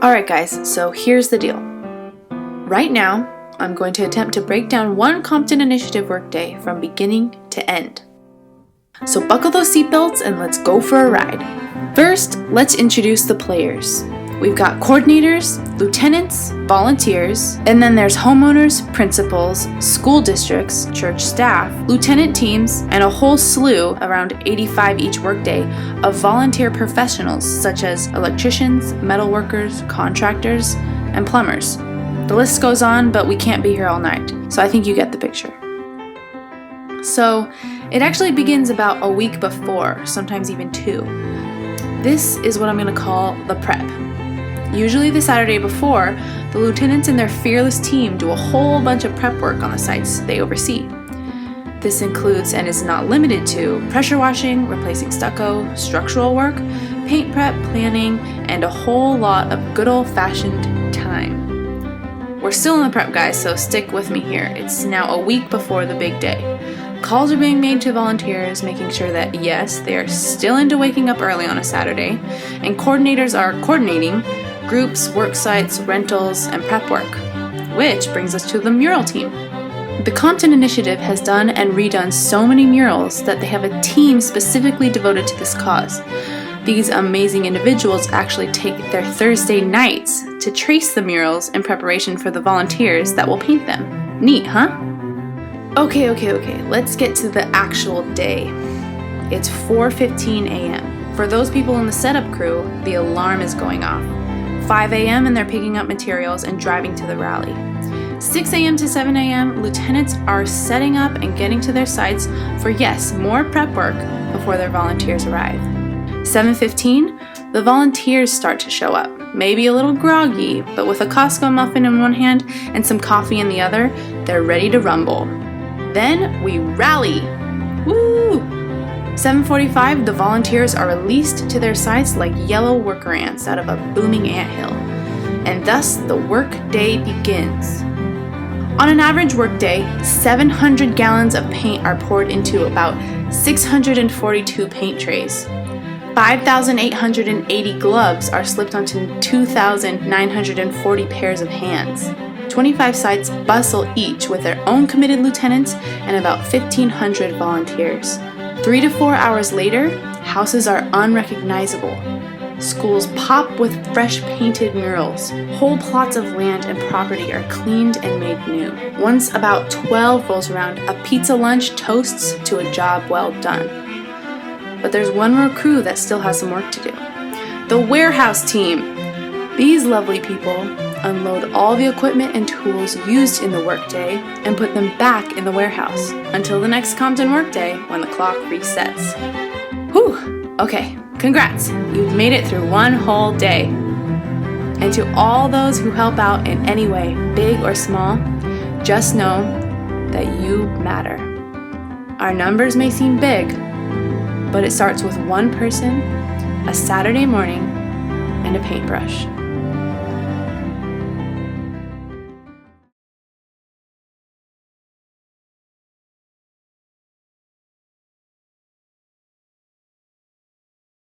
Alright guys, so here's the deal. Right now, I'm going to attempt to break down one Compton Initiative workday from beginning to end. So buckle those seatbelts and let's go for a ride. First, let's introduce the players. We've got coordinators, lieutenants, volunteers, and then there's homeowners, principals, school districts, church staff, lieutenant teams, and a whole slew, around 85 each workday, of volunteer professionals such as electricians, metal workers, contractors, and plumbers. The list goes on, but we can't be here all night, so I think you get the picture. So, it actually begins about a week before, sometimes even 2. This is what I'm going to call the prep. Usually the Saturday before, the lieutenants and their fearless team do a whole bunch of prep work on the sites they oversee. This includes, and is not limited to, pressure washing, replacing stucco, structural work, paint prep, planning, and a whole lot of good old-fashioned time. We're still in the prep, guys, so stick with me here. It's now a week before the big day. Calls are being made to volunteers, making sure that, yes, they are still into waking up early on a Saturday, and coordinators are coordinating groups, work sites, rentals, and prep work. Which brings us to the mural team. The Compton Initiative has done and redone so many murals that they have a team specifically devoted to this cause. These amazing individuals actually take their Thursday nights to trace the murals in preparation for the volunteers that will paint them. Neat, huh? Okay, let's get to the actual day. It's 4:15 a.m. For those people in the setup crew, the alarm is going off. 5 a.m. and they're picking up materials and driving to the rally. 6 a.m. to 7 a.m., lieutenants are setting up and getting to their sites for, yes, more prep work before their volunteers arrive. 7:15, the volunteers start to show up, maybe a little groggy, but with a Costco muffin in one hand and some coffee in the other, they're ready to rumble. Then we rally. Woo! 7:45, the volunteers are released to their sites like yellow worker ants out of a booming anthill. And thus, the work day begins. On an average work day, 700 gallons of paint are poured into about 642 paint trays. 5,880 gloves are slipped onto 2,940 pairs of hands. 25 sites bustle each with their own committed lieutenants and about 1,500 volunteers. 3 to 4 hours later, houses are unrecognizable. Schools pop with fresh painted murals. Whole plots of land and property are cleaned and made new. Once about 12 rolls around, a pizza lunch toasts to a job well done. But there's one more crew that still has some work to do. The warehouse team. These lovely people unload all the equipment and tools used in the workday and put them back in the warehouse until the next Compton workday when the clock resets. Whew! Okay, congrats! You've made it through one whole day. And to all those who help out in any way, big or small, just know that you matter. Our numbers may seem big, but it starts with one person, a Saturday morning, and a paintbrush.